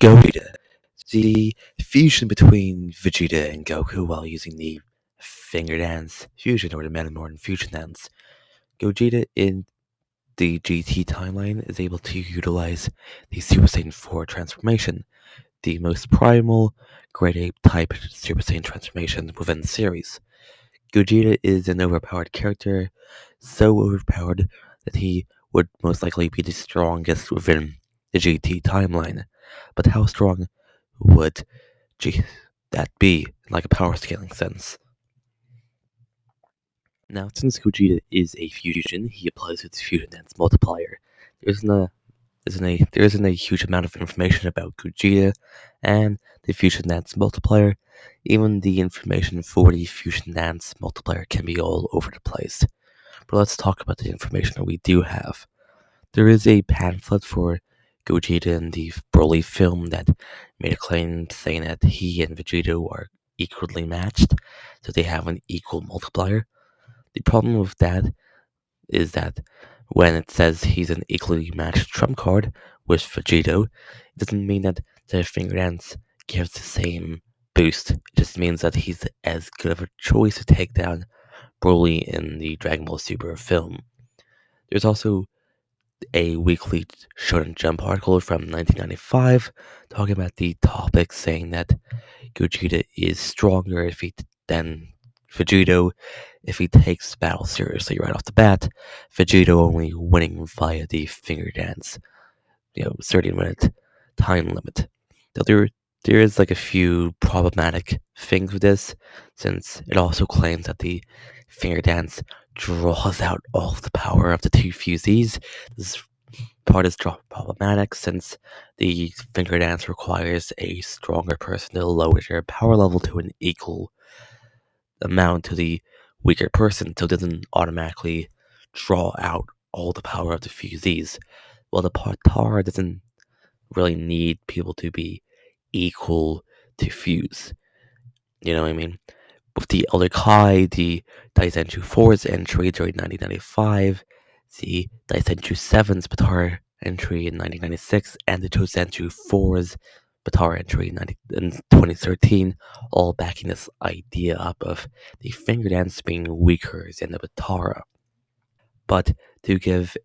Gogeta, the fusion between Vegeta and Goku while using the finger dance fusion or the Metamorphin fusion dance. Gogeta in the GT timeline is able to utilize the Super Saiyan 4 transformation, the most primal, grade A type Super Saiyan transformation within the series. Gogeta is an overpowered character, so overpowered that he would most likely be the strongest within the GT timeline. But how strong would that be in like a power scaling sense? Now, since Gogeta is a fusion, he applies its fusion dance multiplier. There isn't a huge amount of information about Gogeta and the fusion dance multiplier. Even the information for the fusion dance multiplier can be all over the place. But let's talk about the information that we do have. There is a pamphlet for Gogeta in the Broly film that made a claim saying that he and Vegeta are equally matched, so they have an equal multiplier. The problem with that is that when it says he's an equally matched trump card with Vegito, it doesn't mean that their finger dance gives the same boost. It just means that he's as good of a choice to take down Broly in the Dragon Ball Super film. There's also a weekly Shonen Jump article from 1995 talking about the topic, saying that Gogeta is stronger than Vegito if he takes battle seriously right off the bat. Vegito only winning via the finger dance, 30-minute time limit. Though there is like a few problematic things with this, since it also claims that the finger dance draws out all of the power of the two fusees. This part is problematic since the finger dance requires a stronger person to lower their power level to an equal amount to the weaker person, so it doesn't automatically draw out all the power of the fusees. While the Partar doesn't really need people to be equal to fuse. You know what I mean? With the Elder Kai, the Daisenju 4's entry during 1995, the Daisenju 7's Batar entry in 1996, and the Tosenju 4's Batar entry in 2013, all backing this idea up of the finger dance being weaker than the Batara. But to give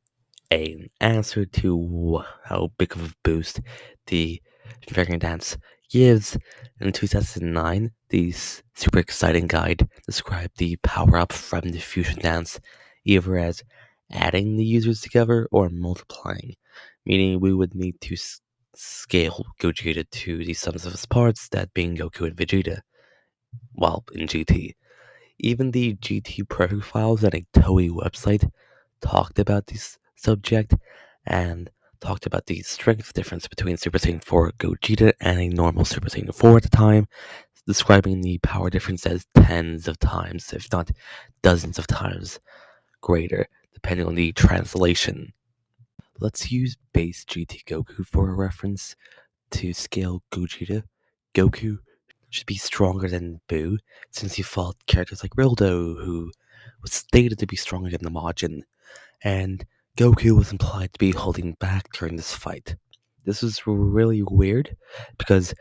an answer to how big of a boost the finger dance gives, in 2009, the super exciting guide described the power up from the fusion dance either as adding the users together or multiplying, meaning we would need to scale Gogeta to the sums of its parts, that being Goku and Vegeta, while in GT. Even the GT profiles on a Toei website talked about this subject and talked about the strength difference between Super Saiyan 4 Gogeta and a normal Super Saiyan 4 at the time, describing the power difference as tens of times, if not dozens of times greater, depending on the translation. Let's use base GT Goku for a reference to scale Gogeta. Goku should be stronger than Boo, since he fought characters like Rildo, who was stated to be stronger than the Majin, and Goku was implied to be holding back during this fight. This was really weird, because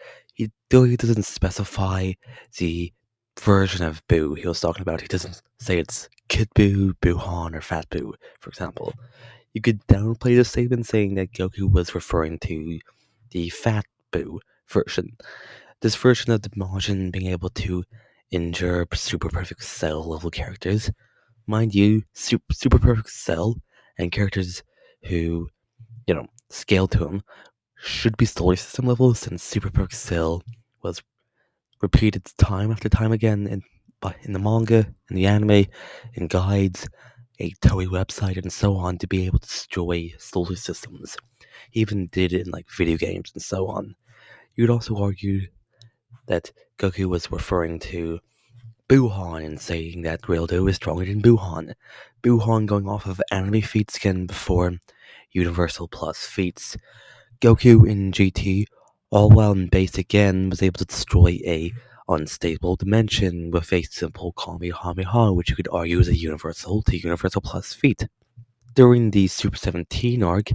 though he doesn't specify the version of Boo he was talking about, he doesn't say it's Kid Boo, Boo-Han, or Fat Boo, for example. You could downplay the statement saying that Goku was referring to the Fat Boo version. This version of the Majin being able to injure Super Perfect Cell level characters. Mind you, Super Perfect Cell and characters who, scale to him should be solar system level, since Super Perfect Cell was repeated time after time again in the manga, in the anime, in guides, a Toei website, and so on, to be able to destroy solar systems. He even did it in like video games and so on. You could also argue that Goku was referring to Boo-Han and saying that Rildo is stronger than Boo-Han. Boo-Han going off of anime feats can perform Universal Plus feats. Goku in GT, all while in base again, was able to destroy a unstable dimension with a simple Kamehameha, which you could argue is a Universal to Universal Plus feat. During the Super 17 arc,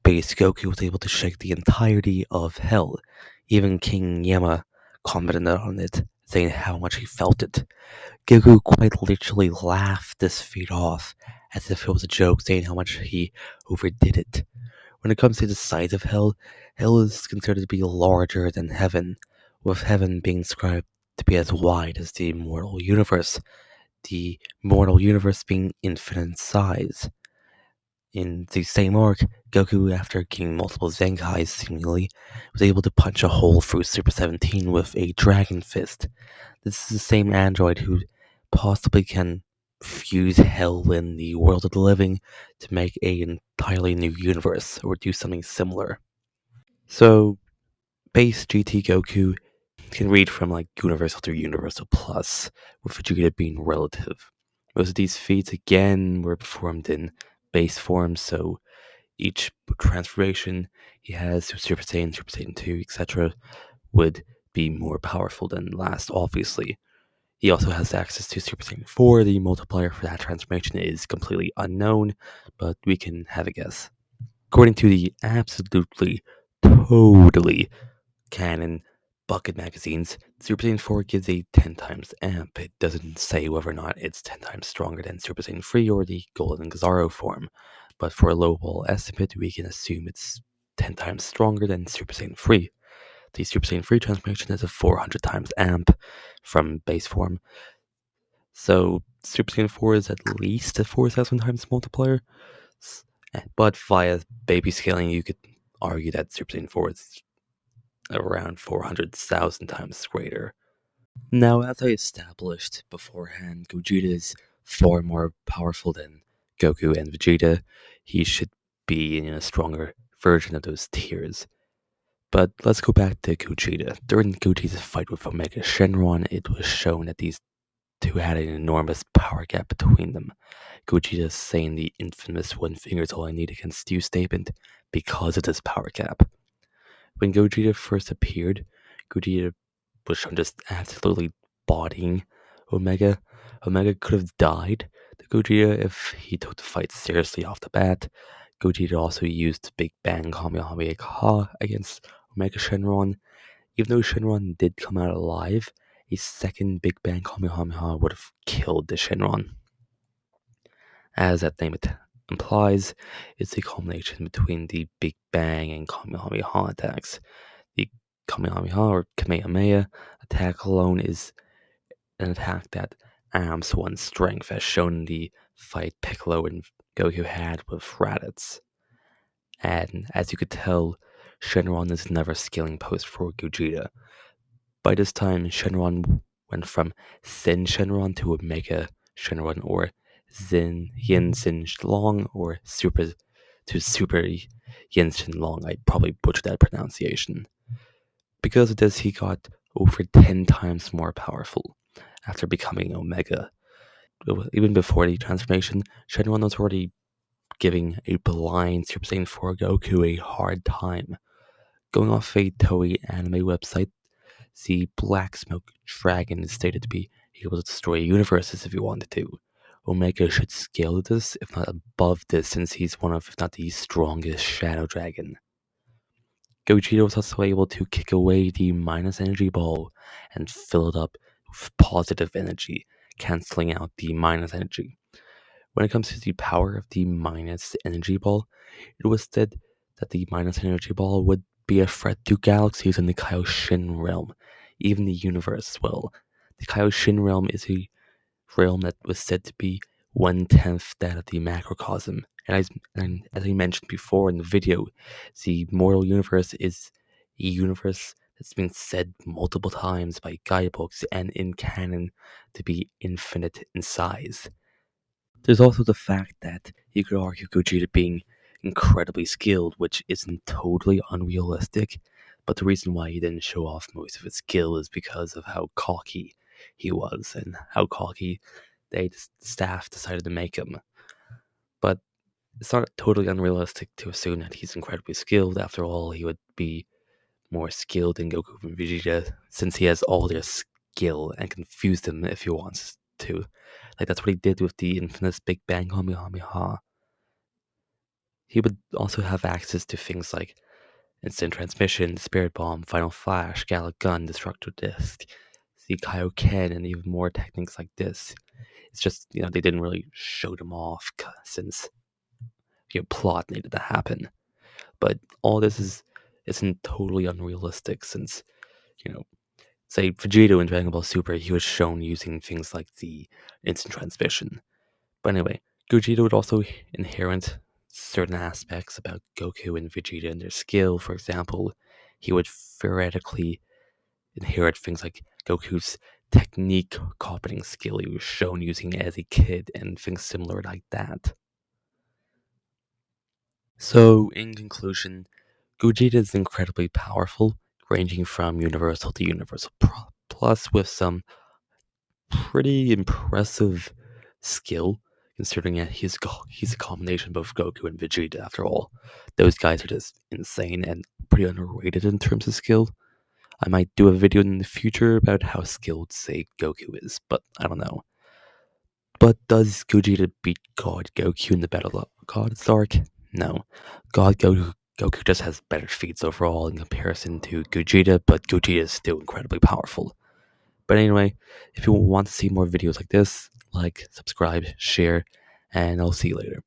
base Goku was able to shake the entirety of Hell. Even King Yama commented on it, saying how much he felt it. Goku quite literally laughed this feat off, as if it was a joke, saying how much he overdid it. When it comes to the size of Hell, Hell is considered to be larger than Heaven, with Heaven being described to be as wide as the mortal universe, the mortal universe being infinite in size. In the same arc, Goku, after gaining multiple Zenkais seemingly, was able to punch a hole through Super 17 with a Dragon Fist. This is the same android who possibly can fuse hell in the world of the living to make an entirely new universe or do something similar. So, base GT Goku can read from like Universal to Universal Plus, with Vegeta being relative. Most of these feats again were performed in base form, so each transformation he has to Super Saiyan 2, etc., would be more powerful than last, obviously. He also has access to Super Saiyan 4. The multiplier for that transformation is completely unknown, but we can have a guess. According to the absolutely, totally canon bucket magazines, Super Saiyan 4 gives a 10 times amp. It doesn't say whether or not it's 10 times stronger than Super Saiyan 3 or the Golden Gazaro form, but for a lowball estimate, we can assume it's 10 times stronger than Super Saiyan 3. The Super Saiyan 3 transformation is a 400 times amp from base form, so Super Saiyan 4 is at least a 4,000 times multiplier. But via baby scaling, you could argue that Super Saiyan 4 is around 400,000 times greater. Now, as I established beforehand, Gogeta is far more powerful than Goku and Vegeta. He should be in a stronger version of those tiers. But let's go back to Gogeta. During Gogeta's fight with Omega Shenron, it was shown that these two had an enormous power gap between them. Gogeta saying the infamous "one finger is all I need" against you statement because of this power gap. When Gogeta first appeared, Gogeta was shown just absolutely bodying Omega. Omega could have died to Gogeta if he took the fight seriously off the bat. Gogeta also used Big Bang Kamehameha against Omega Shenron. Even though Shenron did come out alive, a second Big Bang Kamehameha would have killed the Shenron. As that name implies, it's a combination between the Big Bang and Kamehameha attacks. The Kamehameha or Kamehameha attack alone is an attack that amps one's strength, as shown in the fight Piccolo and Goku had with Raditz. And as you could tell, Shenron is never scaling post for Gogeta. By this time, Shenron went from Sin Shenron to Omega Shenron, or Yin Sin Long, or Super Yin Sin Long. I probably butchered that pronunciation. Because of this, he got over 10 times more powerful after becoming Omega. Even before the transformation, Shenron was already giving a blind Super Saiyan 4 Goku a hard time. Going off a Toei anime website, the Black Smoke Dragon is stated to be able to destroy universes if he wanted to. Omega should scale this, if not above this, since he's one of, if not the strongest Shadow Dragon. Gogeta was also able to kick away the minus energy ball and fill it up with positive energy, canceling out the minus energy. When it comes to the power of the minus energy ball, it was said that the minus energy ball would be a threat to galaxies in the Kaioshin realm, even the universe as well. The Kaioshin realm is a realm that was said to be 1/10 that of the macrocosm. And as I mentioned before in the video, the mortal universe is a universe that's been said multiple times by guidebooks and in canon to be infinite in size. There's also the fact that you could argue Gogeta being incredibly skilled, which isn't totally unrealistic, but the reason why he didn't show off most of his skill is because of how cocky he was and how cocky the staff decided to make him. But it's not totally unrealistic to assume that he's incredibly skilled. After all, he would be more skilled than Goku and Vegeta since he has all their skill and confuse them if he wants to. Like, that's what he did with the infamous Big Bang Kamehameha. He would also have access to things like instant transmission, spirit bomb, final flash, Gala gun, destructo disc, the Kaioken, and even more techniques like this. It's just, they didn't really show them off since plot needed to happen. But all this isn't totally unrealistic since, you know, say Vegeta in Dragon Ball Super, he was shown using things like the instant transmission. But anyway, Gogeta would also inherit certain aspects about Goku and Vegeta and their skill. For example, he would theoretically inherit things like Goku's technique copying skill he was shown using as a kid and things similar like that. So, in conclusion, Gogeta is incredibly powerful, ranging from universal to universal plus with some pretty impressive skill, considering that he's a combination of both Goku and Vegeta. After all, those guys are just insane and pretty underrated in terms of skill. I might do a video in the future about how skilled, say, Goku is, but I don't know. But does Gogeta beat God Goku in the Battle of Gods arc? No. Goku just has better feats overall in comparison to Gogeta, but Gogeta is still incredibly powerful. But anyway, if you want to see more videos like this, like, subscribe, share, and I'll see you later.